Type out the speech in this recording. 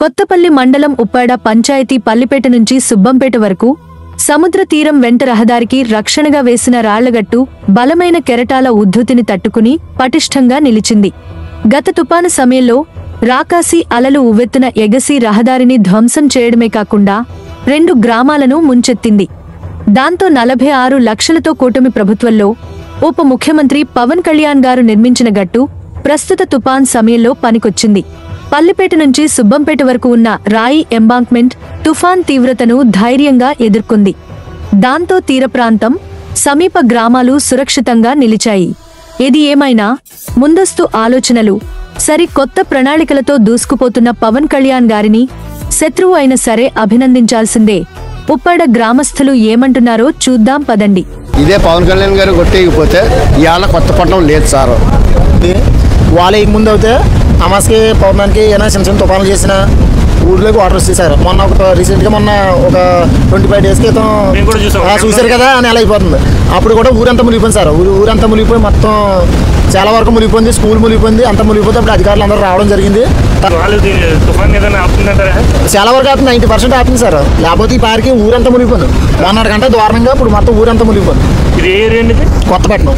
కొత్తపల్లి మండలం ఉప్పాడ పంచాయతీ పల్లిపేట నుంచి సుబ్బంపేట వరకు సముద్ర తీరం వెంట రహదారికి రక్షణగా వేసిన రాళ్లగట్టు బలమైన కెరటాల ఉద్ధృతిని తట్టుకుని పటిష్టంగా నిలిచింది. గత తుపాను సమయంలో రాకాసి అలలు ఉవ్వెత్తున ఎగసి రహదారిని ధ్వంసం చేయడమే కాకుండా 2 గ్రామాలను ముంచెత్తింది. దాంతో 46 లక్షలతో కూటమి ప్రభుత్వంలో ఉప ముఖ్యమంత్రి పవన్ కళ్యాణ్ గారు నిర్మించిన గట్టు ప్రస్తుత తుపాన్ సమయంలో పనికొచ్చింది. పల్లిపేట నుంచి సుబ్బంపేట వరకు ఉన్న రాయి ఎంబాంక్మెంట్ తుఫాన్ తీవ్రతను ధైర్యంగా ఎదుర్కొంది. దాంతో తీర ప్రాంతం, సమీప గ్రామాలు సురక్షితంగా నిలిచాయి. ఏది ఏమైనా ముందస్తు ఆలోచనలు, సరికొత్త ప్రణాళికలతో దూసుకుపోతున్న పవన్ కళ్యాణ్ గారిని శత్రువు అయినా సరే అభినందించాల్సిందే. ఉప్పాడ గ్రామస్తులు ఏమంటున్నారో చూద్దాం పదండి. ఇదే పవన్ కళ్యాణ్ గారు కొట్టేయకపోతే ఇవాళ కొత్తపట్నం లేదు సార్. వాళ్ళ ముందు అయితే అమాస్కి పౌర్ణానికి ఏమైనా చిన్న చిన్న తుఫానులు చేసిన ఊర్లోకి వాటర్ వచ్చేసారు. మొన్న రీసెంట్గా ఒక 25 డేస్ క్రితం చూశారు కదా అని ఎలా అయిపోతుంది. అప్పుడు కూడా ఊరంతా మునిగిపోయింది సార్. ఊరంతా మునిగిపోయి మొత్తం చాలా వరకు మునిగిపోయింది. స్కూల్ మునిగిపోయింది, అంతా మునిగిపోతే అప్పుడు అధికారులు అందరూ రావడం జరిగింది. చాలా వరకు ఆపుతుంది, 90% ఆపుతుంది సార్. లేకపోతే ఈ పారికి ఊరంతా మునిగిపోయింది. 1.5 గంట దారుణంగా ఇప్పుడు మొత్తం ఊరంతా మునిగిపోయింది. కొత్తపట్నం